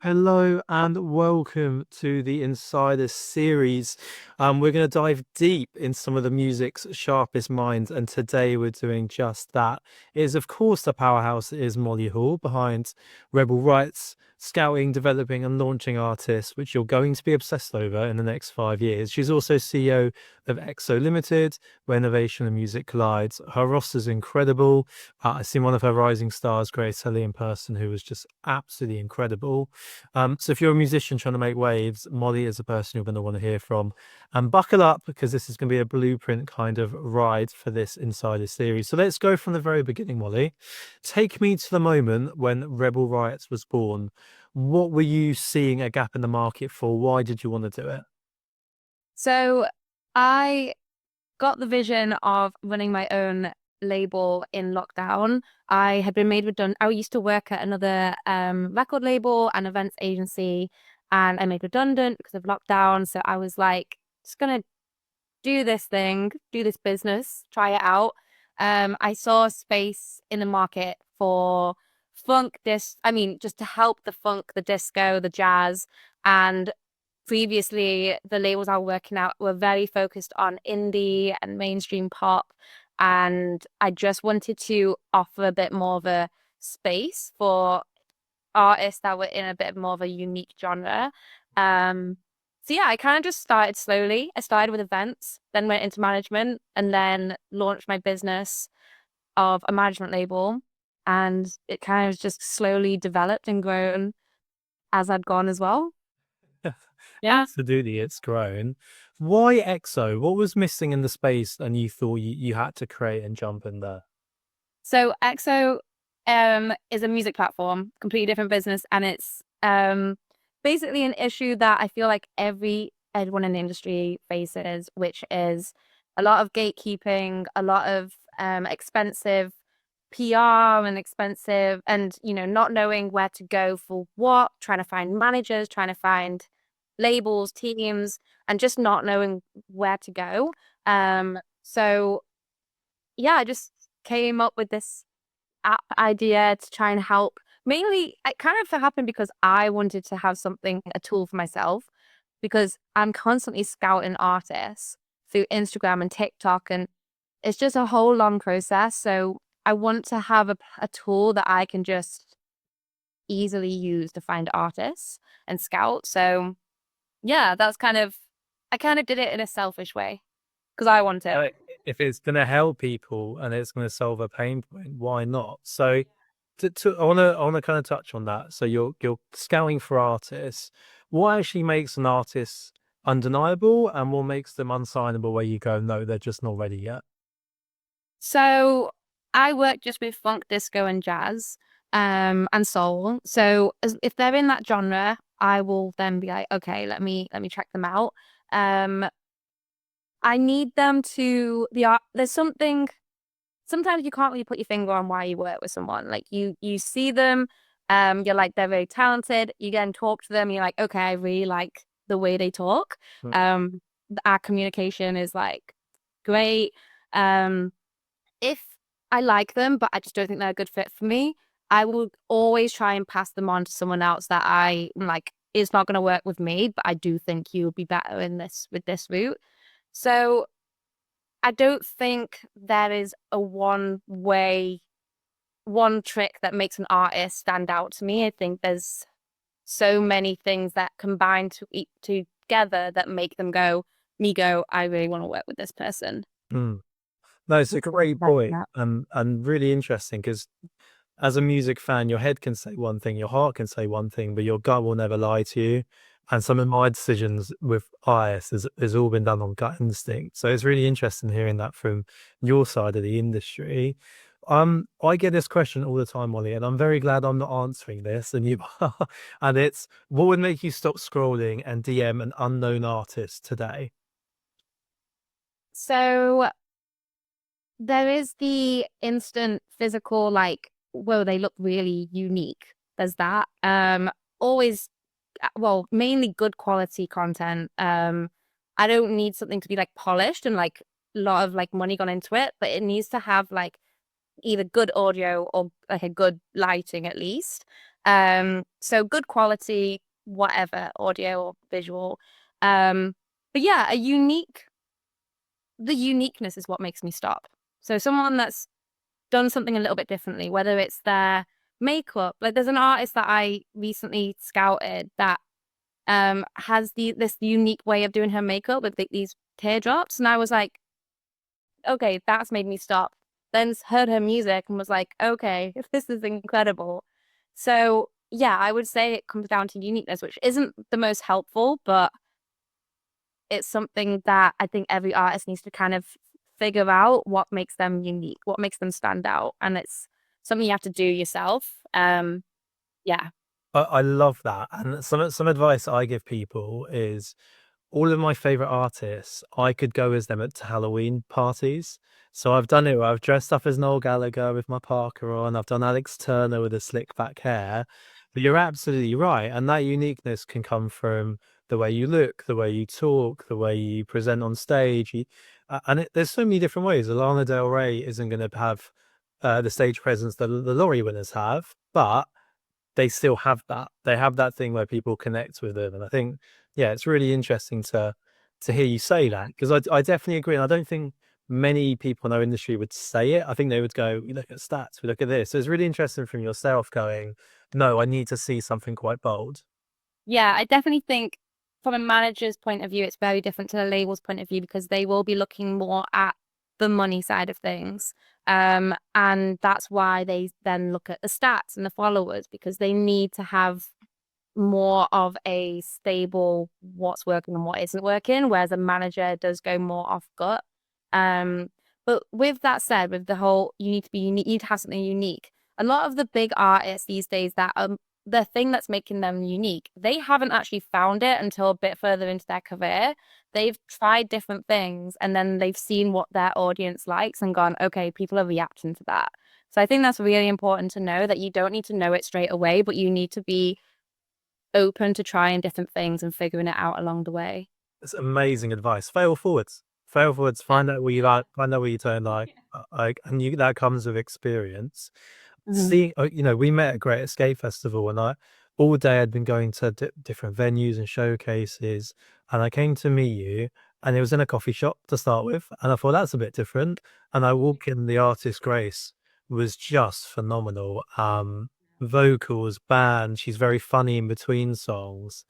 Hello and welcome to the Insider series. We're going to dive deep in some of the music's sharpest minds, and today we're doing just that. It is, of course, the powerhouse that is Molly Hall behind Rebel Rights, scouting, developing, and launching artists, which you're going to be obsessed over in the next 5 years. She's also CEO of EXHO Limited, where innovation and music collides. Her roster's incredible. I've seen one of her rising stars, Grace Elliott, in person, who was just absolutely incredible. So if you're a musician trying to make waves, Molly is a person you're going to want to hear from. And buckle up because this is going to be a blueprint kind of ride for this Insider series. So let's go from the very beginning, Molly. Take me to the moment when Rebel Riots was born. What were you seeing a gap in the market for? Why did you want to do it? So I got the vision of running my own label in lockdown. I had been made redundant. I used to work at another record label and events agency, and I made redundant because of lockdown. So I was like, just gonna do this thing, do this business, try it out. I saw a space in the market for just to help the funk, the disco, the jazz. And previously, the labels I was working out were very focused on indie and mainstream pop. And I just wanted to offer a bit more of a space for artists that were in a bit more of a unique genre. Um, so yeah, I kind of just started slowly. I started with events, then went into management, and then launched my business of a management label. And it kind of just slowly developed and grown as I'd gone as well. Yeah. Absolutely, it's grown. Why EXO? What was missing in the space and you thought you had to create and jump in there? So EXO is a music platform, completely different business, and it's basically an issue that I feel like everyone in the industry faces, which is a lot of gatekeeping, a lot of expensive PR and expensive and not knowing where to go for what, trying to find managers, trying to find labels, teams, and just not knowing where to go. So yeah, I just came up with this app idea to try and help. Mainly, it kind of happened because I wanted to have something, a tool for myself, because I'm constantly scouting artists through Instagram and TikTok, and it's just a whole long process. So I want to have a tool that I can just easily use to find artists and scout. So yeah, I kind of did it in a selfish way because I want it. Uh, if it's going to help people and it's going to solve a pain point, why not? So, I want to kind of touch on that. So you're scouting for artists. What actually makes an artist undeniable, and what makes them unsignable? Where you go, no, they're just not ready yet. So I work just with funk, disco, and jazz, and soul. So if they're in that genre, I will then be like, okay, let me check them out. Um, I need them to the art. There's something. Sometimes you can't really put your finger on why you work with someone. Like you see them, you're like they're very talented. You get and talk to them. You're like, okay, I really like the way they talk. Mm. Um, our communication is like great. Um, if I like them, but I just don't think they're a good fit for me, I will always try and pass them on to someone else that I like is not going to work with me, but I do think you would be better in this with this route. So I don't think there is a one trick that makes an artist stand out to me. I think there's so many things that combine together that make me go, I really want to work with this person. Mm. No, it's a great Like point, that. and really interesting because as a music fan, your head can say one thing, your heart can say one thing, but your gut will never lie to you. And some of my decisions with IS has all been done on gut instinct. So it's really interesting hearing that from your side of the industry. I get this question all the time, Molly, and I'm very glad I'm not answering this, and you are. And it's what would make you stop scrolling and DM an unknown artist today? So there is the instant physical, like, whoa, they look really unique. There's that. Always, well, mainly good quality content. I don't need something to be like polished and like a lot of like money gone into it, but it needs to have like either good audio or like a good lighting at least. So good quality, whatever, audio or visual. But yeah, the uniqueness is what makes me stop. So someone that's done something a little bit differently, whether it's their makeup. Like there's an artist that I recently scouted that has this unique way of doing her makeup with these teardrops. And I was like, okay, that's made me stop. Then heard her music and was like, okay, if this is incredible. So yeah, I would say it comes down to uniqueness, which isn't the most helpful, but it's something that I think every artist needs to kind of figure out what makes them unique, what makes them stand out. And it's something you have to do yourself. Yeah. I love that. And some advice I give people is all of my favorite artists, I could go as them at Halloween parties. So I've done it. I've dressed up as Noel Gallagher with my parker on. I've done Alex Turner with the slick back hair. But you're absolutely right. And that uniqueness can come from the way you look, the way you talk, the way you present on stage. There's so many different ways. Lana Del Rey isn't going to have the stage presence that the Laurie winners have, but they still have that. They have that thing where people connect with them, and I think, yeah, it's really interesting to hear you say that because I definitely agree, and I don't think many people in our industry would say it. I think they would go, "We look at stats, we look at this." So it's really interesting from yourself going, "No, I need to see something quite bold." Yeah, I definitely think from a manager's point of view, it's very different to the label's point of view because they will be looking more at the money side of things. And that's why they then look at the stats and the followers because they need to have more of a stable what's working and what isn't working, whereas a manager does go more off gut. Um, but with that said, with the whole you need to be unique, you need to have something unique. A lot of the big artists these days that the thing that's making them unique, they haven't actually found it until a bit further into their career. They've tried different things and then they've seen what their audience likes and gone, okay, people are reacting to that. So I think that's really important to know that you don't need to know it straight away, but you need to be open to trying different things and figuring it out along the way. It's amazing advice. Fail forwards. Fail forwards. Find out what you like. Find out what you don't like. And you that comes with experience. Mhm. See, we met at Great Escape Festival, and I all day I'd been going to different venues and showcases, and I came to meet you, and it was in a coffee shop to start with, and I thought that's a bit different. And I walk in, the artist Grace was just phenomenal. Vocals, band, she's very funny in between songs,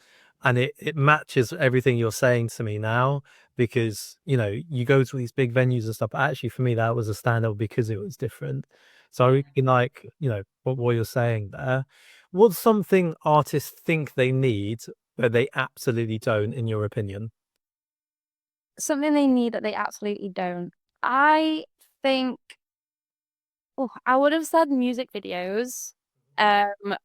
and it matches everything you're saying to me now because you go to these big venues and stuff. But actually, for me, that was a standout because it was different. So I really like, what you're saying there. What's something artists think they need, but they absolutely don't, in your opinion? Something they need that they absolutely don't. I think, oh, I would have said music videos. Um,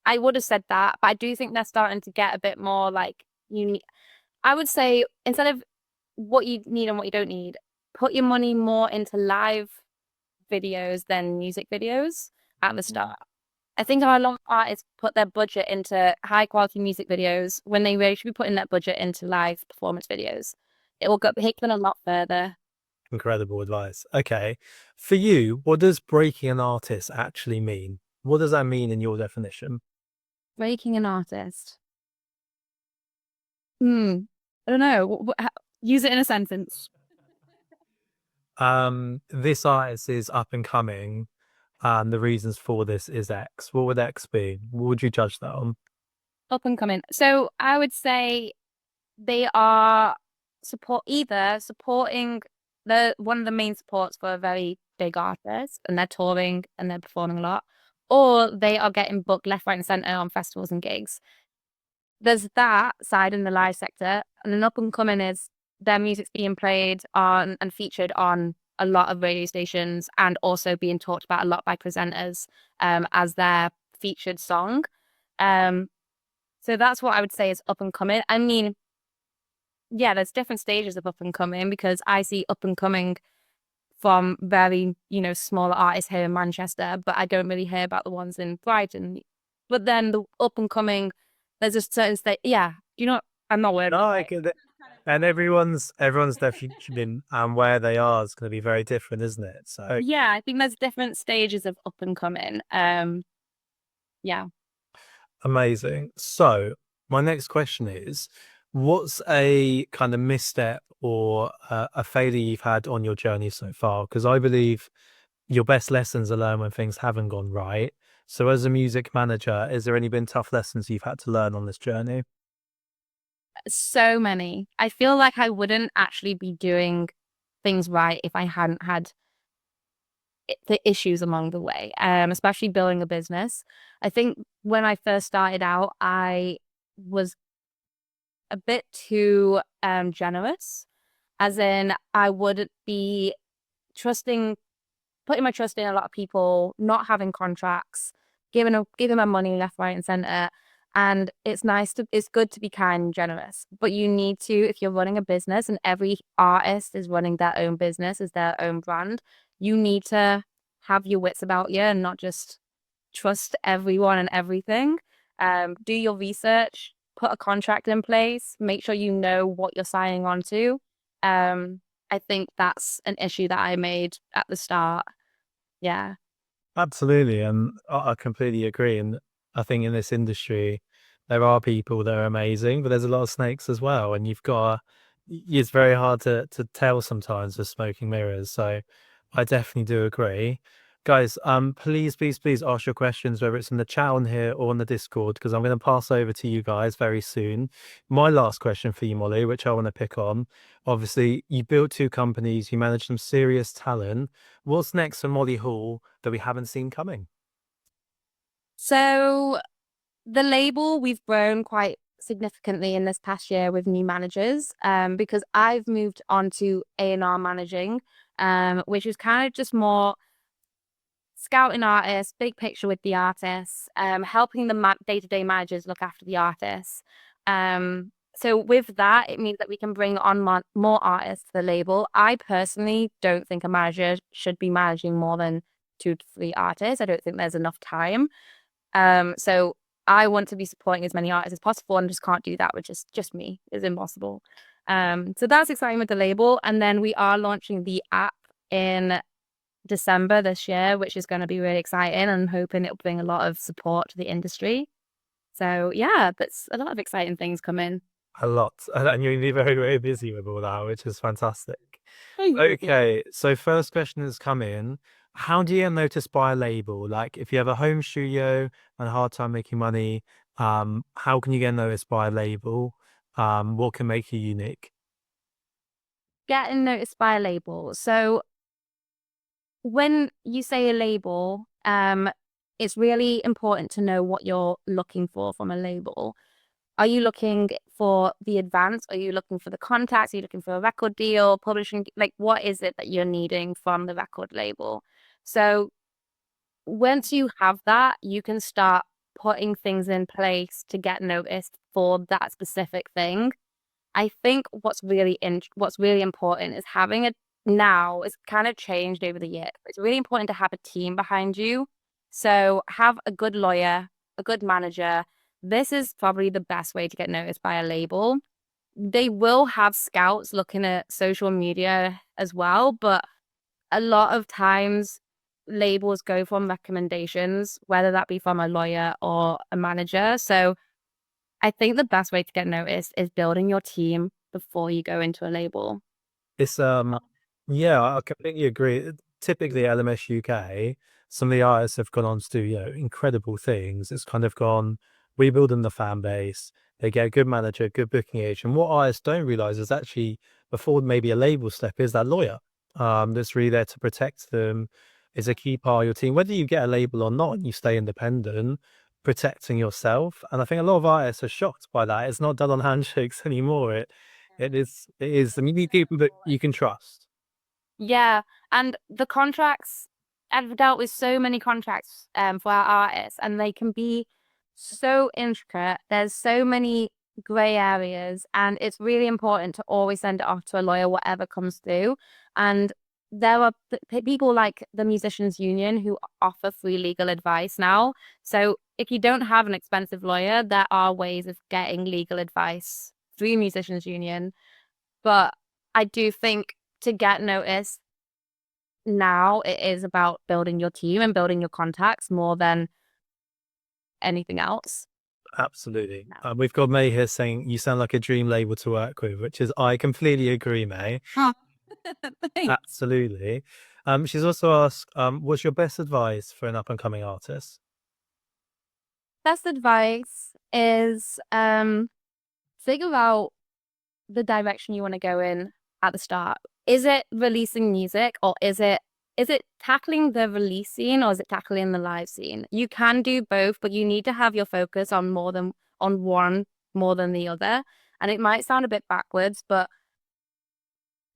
I would have said that, but I do think they're starting to get a bit more like unique. I would say instead of what you need and what you don't need, put your money more into live videos than music videos at the start. I think a lot of artists put their budget into high quality music videos when they really should be putting that budget into live performance videos. It will take them a lot further. Incredible advice. Okay. For you, what does breaking an artist actually mean? What does that mean in your definition? Breaking an artist. Hmm. I don't know. Use it in a sentence. This artist is up and coming, and the reasons for this is X. What would X be? What would you judge that on? Up and coming. So I would say they are either supporting the one of the main supports for a very big artist and they're touring and they're performing a lot, or they are getting booked left, right, and center on festivals and gigs. There's that side in the live sector, and an up and coming is their music's being played on and featured on a lot of radio stations and also being talked about a lot by presenters as their featured song. Um, so that's what I would say is up and coming. I mean, yeah, there's different stages of up and coming because I see up and coming from very, smaller artists here in Manchester, but I don't really hear about the ones in Brighton. But then the up and coming, there's a certain state. Yeah, I'm not No, wording it I right. get it. And everyone's definition and where they are is going to be very different, isn't it? So Yeah, I think there's different stages of up and coming. Yeah. Amazing. So, my next question is, what's a kind of misstep or a failure you've had on your journey so far? Because I believe your best lessons are learned when things haven't gone right. So, as a music manager, is there any been tough lessons you've had to learn on this journey? So many. I feel like I wouldn't actually be doing things right if I hadn't had the issues along the way, especially building a business. I think when I first started out, I was a bit too generous, as in I would be trusting, putting my trust in a lot of people, not having contracts, giving my money left, right, and center. And it's good to be kind and generous, but you need to, if you're running a business and every artist is running their own business as their own brand, you need to have your wits about you and not just trust everyone and everything. Do your research, put a contract in place, make sure you know what you're signing on to. I think that's an issue that I made at the start. Yeah. Absolutely, and I completely agree. And I think in this industry, there are people that are amazing, but there's a lot of snakes as well. And you've got, it's very hard to tell sometimes with smoking mirrors. So I definitely do agree. Guys, please, please, please ask your questions, whether it's in the chat on here or on the Discord, because I'm going to pass over to you guys very soon. My last question for you, Molly, which I want to pick on. Obviously, you built two companies, you manage some serious talent. What's next for Molly Hall that we haven't seen coming? So the label, we've grown quite significantly in this past year with new managers, because I've moved on to A&R managing, which is kind of just more scouting artists, big picture with the artists, helping the day-to-day managers look after the artists. So with that, it means that we can bring on more artists to the label. I personally don't think a manager should be managing more than 2 to 3 artists. I don't think there's enough time. So I want to be supporting as many artists as possible and just can't do that with just me. It's impossible. So that's exciting with the label. And then we are launching the app in December this year, which is going to be really exciting. And I'm hoping it'll bring a lot of support to the industry. So yeah, that's a lot of exciting things coming. A lot. And you're very, very busy with all that, which is fantastic. Thank you. Okay, so first question has come in. How do you get noticed by a label? Like if you have a home studio and a hard time making money, how can you get noticed by a label? What can make you unique? Getting noticed by a label. So when you say a label, it's really important to know what you're looking for from a label. Are you looking for the advance? Are you looking for the contacts? Are you looking for a record deal, publishing? Like, what is it that you're needing from the record label? So once you have that, you can start putting things in place to get noticed for that specific thing. I think what's really important is having a now it's kind of changed over the years. It's really important to have a team behind you. So have a good lawyer, a good manager. This is probably the best way to get noticed by a label. They will have scouts looking at social media as well, but a lot of times labels go from recommendations, whether that be from a lawyer or a manager. So I think the best way to get noticed is building your team before you go into a label. It's yeah, I completely agree. Typically LMS UK, some of the artists have gone on to do, incredible things. It's kind of gone, we build them the fan base, they get a good manager, good booking agent. What artists don't realize is actually before maybe a label step is that lawyer that's really there to protect them, is a key part of your team. Whether you get a label or not and you stay independent, protecting yourself. And I think a lot of artists are shocked by that. It's not done on handshakes anymore. It is. I mean, you need people that you can trust. Yeah, and the contracts, I've dealt with so many contracts for our artists, and they can be so intricate. There's so many gray areas, and it's really important to always send it off to a lawyer, whatever comes through. And there are people like the Musicians Union who offer free legal advice now. So if you don't have an expensive lawyer, there are ways of getting legal advice through Musicians Union. But I do think to get noticed now, it is about building your team and building your contacts more than anything else. Absolutely. No. We've got May here saying you sound like a dream label to work with, which is I completely agree, May. Huh. Thanks. Absolutely. She's also asked, what's your best advice for an up and coming artist? Best advice is figure out the direction you want to go in at the start. Is it releasing music, or is it tackling the release scene, or is it tackling the live scene? You can do both, but you need to have your focus on one more than the other. And it might sound a bit backwards, but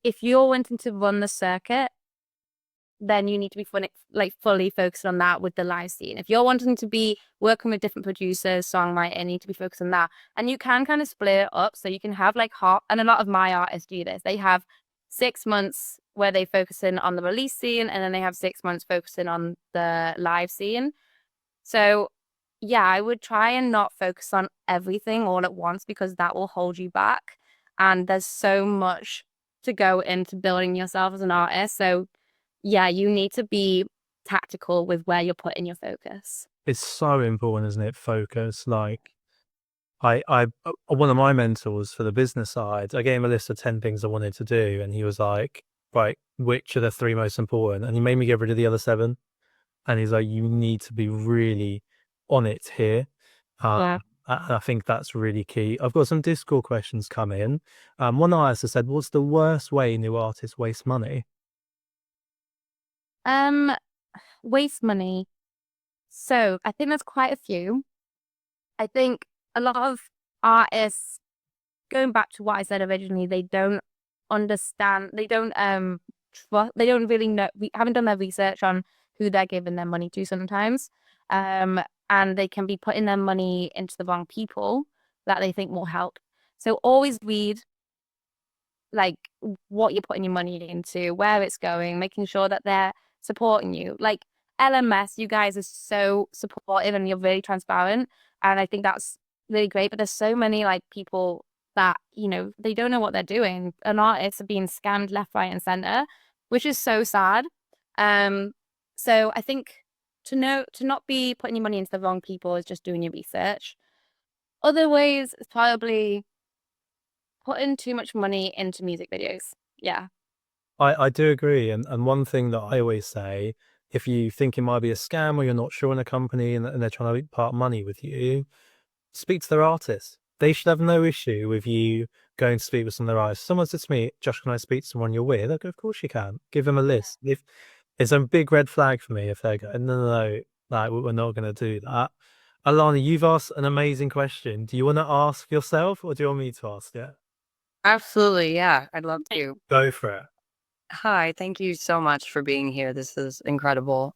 if you're wanting to run the circuit, then you need to be fully focused on that with the live scene. If you're wanting to be working with different producers, songwriter, you need to be focused on that. And you can kind of split it up. So you can have like and a lot of my artists do this. They have 6 months where they focus in on the release scene, and then they have 6 months focusing on the live scene. So yeah, I would try and not focus on everything all at once, because that will hold you back. And there's so much to go into building yourself as an artist. So yeah, you need to be tactical with where you're putting your focus. It's so important, isn't it? Focus. Like I one of my mentors for the business side, I gave him a list of 10 things I wanted to do, and he was like, right, which are the three most important? And he made me get rid of the other seven. And he's like, you need to be really on it here. Yeah. I think that's really key. I've got some Discord questions come in. One artist has said, what's the worst way new artists waste money? Um, Waste money. So I think there's quite a few. I think a lot of artists, going back to what I said originally, they don't understand, they don't really know, we haven't done their research on who they're giving their money to sometimes. And they can be putting their money into the wrong people that they think will help. So always read like what you're putting your money into, where it's going, making sure that they're supporting you. Like LMS, you guys are so supportive and you're really transparent. And I think that's really great. But there's so many like people that, they don't know what they're doing. And artists are being scammed left, right, and center, which is so sad. Um, so I think to not be putting your money into the wrong people is just doing your research. Other ways is probably putting too much money into music videos. Yeah. I do agree. And one thing that I always say, if you think it might be a scam or you're not sure in a company and they're trying to part money with you, speak to their artist. They should have no issue with you going to speak with some of their artists. Someone said to me, Josh, can I speak to someone you're with? I go, of course you can. Give them a list. If it's a big red flag for me if they go, no, like we're not going to do that. Alana, you've asked an amazing question. Do you want to ask yourself or do you want me to ask it? Absolutely. Yeah. I'd love to. Go for it. Hi. Thank you so much for being here. This is incredible.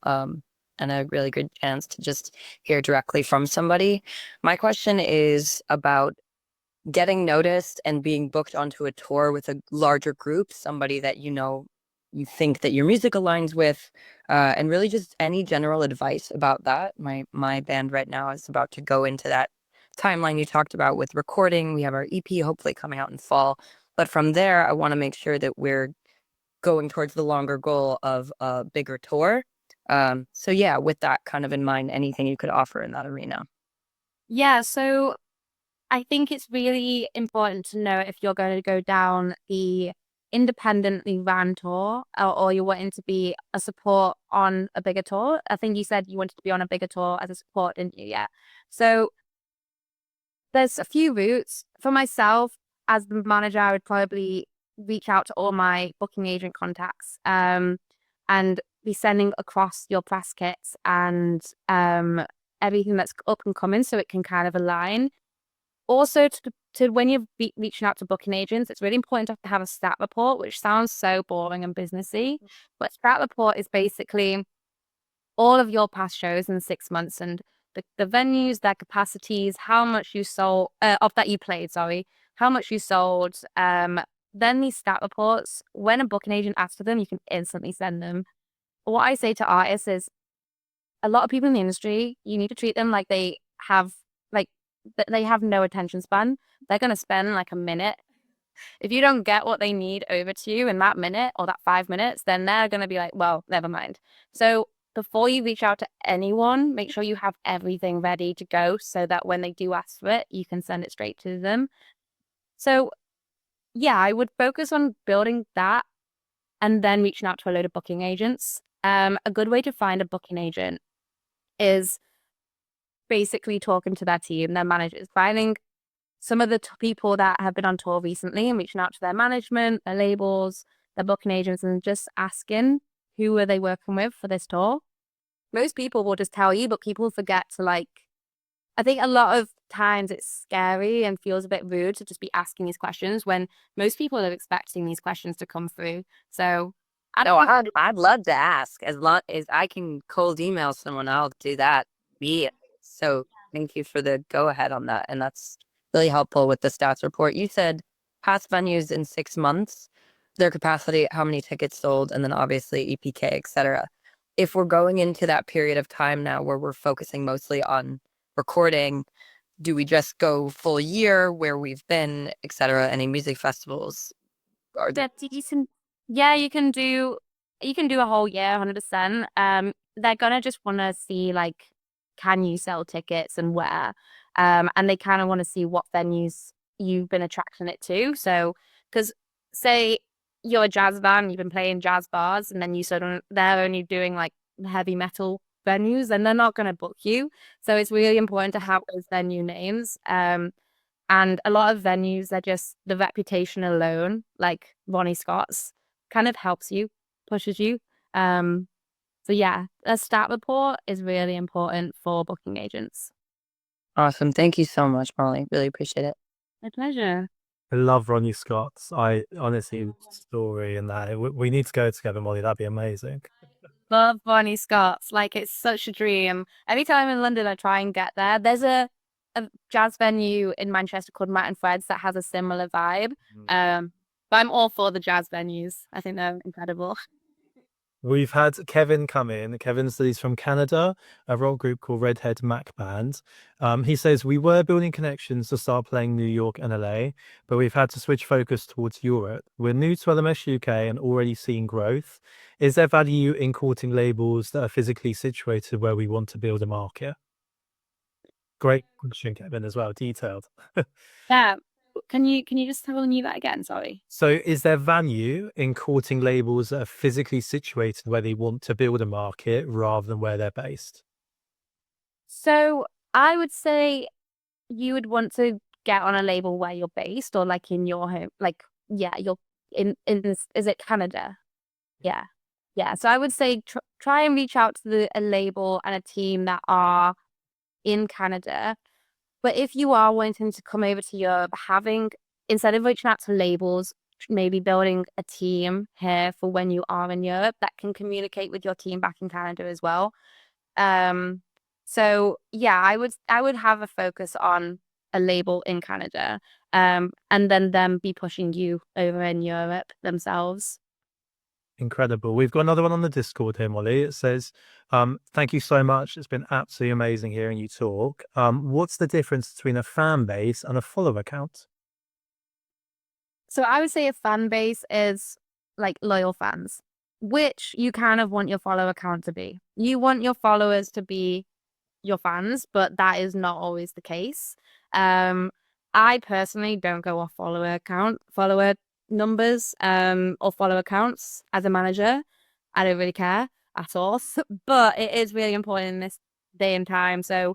And a really good chance to just hear directly from somebody. My question is about getting noticed and being booked onto a tour with a larger group, somebody that you think that your music aligns with, and really just any general advice about that. My band right now is about to go into that timeline you talked about with recording. We have our EP hopefully coming out in fall. But from there, I want to make sure that we're going towards the longer goal of a bigger tour. So yeah, with that kind of in mind, anything you could offer in that arena. Yeah, so I think it's really important to know if you're going to go down the independently ran tour, or you're wanting to be a support on a bigger tour. I think you said you wanted to be on a bigger tour as a support, didn't you? Yeah. So there's a few routes. For myself, as the manager, I would probably reach out to all my booking agent contacts, and be sending across your press kits and everything that's up and coming, so it can kind of align. Also, to when you're reaching out to booking agents, it's really important to have a stat report, which sounds so boring and businessy. But stat report is basically all of your past shows in 6 months, and the venues, their capacities, how much you sold of that you played, sorry, how much you sold. Then these stat reports, when a booking agent asks for them, you can instantly send them. What I say to artists is, a lot of people in the industry, you need to treat them like like they have no attention span. They're going to spend like a minute. If you don't get what they need over to you in that minute or that 5 minutes, then they're going to be like, well, never mind. So before you reach out to anyone, make sure you have everything ready to go so that when they do ask for it, you can send it straight to them. So yeah, I would focus on building that and then reaching out to a load of booking agents. A good way to find a booking agent is basically talking to their team, their managers, finding some of the people that have been on tour recently and reaching out to their management, their labels, their booking agents, and just asking who are they working with for this tour. Most people will just tell you, but people forget to I think a lot of times it's scary and feels a bit rude to just be asking these questions when most people are expecting these questions to come through. So No, I'd love to ask. As long as I can cold email someone, I'll do that. So thank you for the go ahead on that. And that's really helpful with the stats report. You said past venues in 6 months, their capacity, how many tickets sold, and then obviously EPK, et cetera. If we're going into that period of time now where we're focusing mostly on recording, do we just go full year where we've been, et cetera? Any music festivals? Are there? yeah, you can do a whole year, 100%. They're gonna just want to see can you sell tickets and where, and they kind of want to see what venues you've been attracting it to. So, because say you're a jazz band, you've been playing jazz bars, and then they're only doing heavy metal venues, and they're not gonna book you. So it's really important to have those venue names. And a lot of venues are just the reputation alone, like Ronnie Scott's, kind of helps you, pushes you. So yeah, a stat report is really important for booking agents. Awesome. Thank you so much, Molly. Really appreciate it. My pleasure. I love Ronnie Scott's. I honestly, story and that. We need to go together, Molly. That'd be amazing. Love Ronnie Scott's. It's such a dream. Every time I'm in London, I try and get there. There's a jazz venue in Manchester called Matt and Fred's that has a similar vibe. But I'm all for the jazz venues. I think they're incredible. We've had Kevin come in. Kevin says he's from Canada, a rock group called Redhead Mac Band. He says, we were building connections to start playing New York and LA, but we've had to switch focus towards Europe. We're new to LMS UK and already seeing growth. Is there value in courting labels that are physically situated where we want to build a market? Great question, Kevin, as well. Detailed. Yeah. Can you just tell me that again? Sorry. So is there value in courting labels that are physically situated where they want to build a market rather than where they're based? So I would say you would want to get on a label where you're based or in your home. You're is it Canada? Yeah. Yeah. So I would say try and reach out to a label and a team that are in Canada. But if you are wanting to come over to Europe, instead of reaching out to labels, maybe building a team here for when you are in Europe that can communicate with your team back in Canada as well. So yeah, I would have a focus on a label in Canada, and then them be pushing you over in Europe themselves. Incredible. We've got another one on the Discord here, Molly. It says, thank you so much. It's been absolutely amazing hearing you talk. What's the difference between a fan base and a follower account? So I would say a fan base is loyal fans, which you kind of want your follow account to be. You want your followers to be your fans, but that is not always the case. I personally don't go off follower numbers, or follow accounts as a manager. I don't really care at all, but it is really important in this day and time. So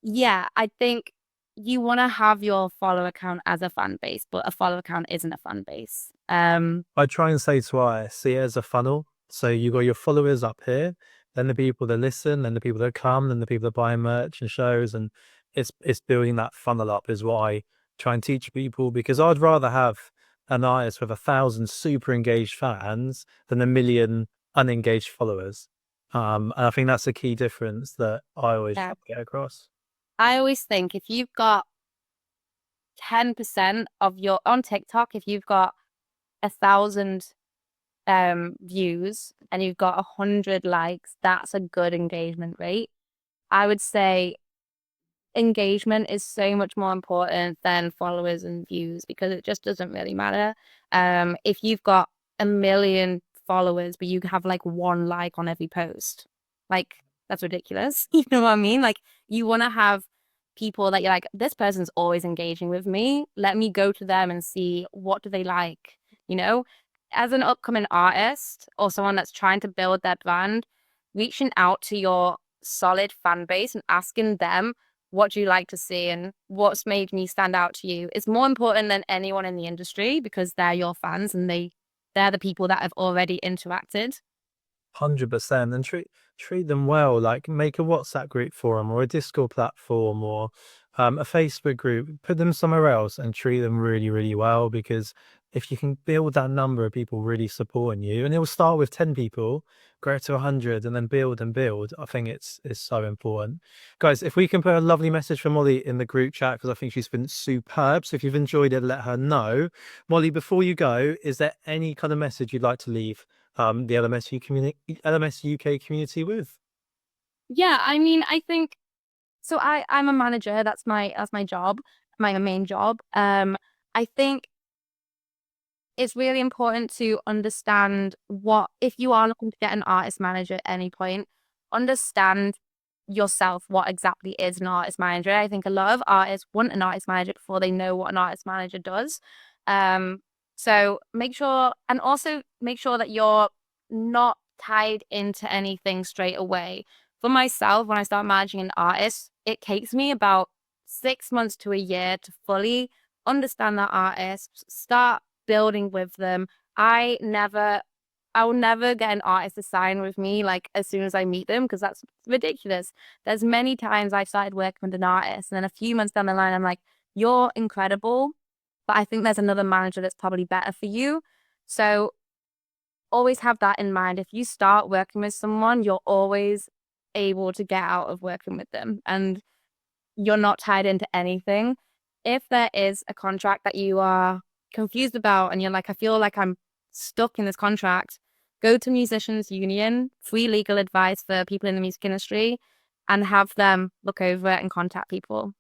yeah, I think you want to have your follow account as a fan base, but a follow account isn't a fan base. I try and say twice, see it as a funnel. So you got your followers up here, then the people that listen, then the people that come, then the people that buy merch and shows, and it's building that funnel up is what I try and teach people, because I'd rather have an artist with 1,000 super engaged fans than 1 million unengaged followers. And I think that's a key difference that I always try to get across. I always think if you've got 10% on TikTok, if you've got 1,000 views and you've got 100 likes, that's a good engagement rate. I would say engagement is so much more important than followers and views because it just doesn't really matter. If you've got 1 million followers, but you have like 1 like on every post. Like, that's ridiculous. You know what I mean? Like, you want to have people that you're like, this person's always engaging with me. Let me go to them and see what do they like, you know? As an upcoming artist or someone that's trying to build their brand, reaching out to your solid fan base and asking them, what do you like to see and what's made me stand out to you, is more important than anyone in the industry, because they're your fans and they're the people that have already interacted. 100%, and treat them well. Like, make a WhatsApp group for them, or a Discord platform, or a Facebook group. Put them somewhere else and treat them really, really well. Because if you can build that number of people really supporting you, and it will start with 10 people, grow to 100, and then build and build. I think it's so important, guys. If we can put a lovely message for Molly in the group chat, because I think she's been superb. So if you've enjoyed it, let her know. Molly, before you go, is there any kind of message you'd like to leave the LMS UK community with? Yeah, I mean, I think so. I'm a manager. That's my job, my main job. I think it's really important to understand what, if you are looking to get an artist manager at any point, understand yourself what exactly is an artist manager. I think a lot of artists want an artist manager before they know what an artist manager does. So make sure, and also make sure that you're not tied into anything straight away. For myself, when I start managing an artist, it takes me about 6 months to a year to fully understand that artist, start building with them. I will never get an artist to sign with me like as soon as I meet them, because that's ridiculous. There's many times I've started working with an artist and then a few months down the line I'm like, you're incredible, but I think there's another manager that's probably better for you. So always have that in mind. If you start working with someone, you're always able to get out of working with them and you're not tied into anything. If there is a contract that you are confused about and you're like, I feel like I'm stuck in this contract, go to Musicians Union, free legal advice for people in the music industry, and have them look over it and contact people.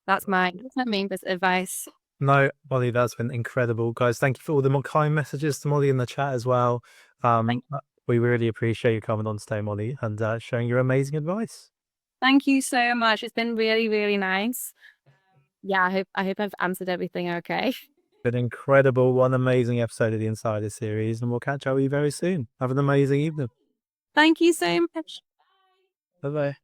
That's my main bit of advice. No, Molly, that's been incredible, guys. Thank you for all the more kind messages to Molly in the chat as well. We really appreciate you coming on today, Molly, and sharing your amazing advice. Thank you so much. It's been really, really nice. Yeah, I hope I've answered everything okay. Been incredible. One amazing episode of the Insider series, and we'll catch up with you very soon. Have an amazing evening. Thank you so much. Bye bye.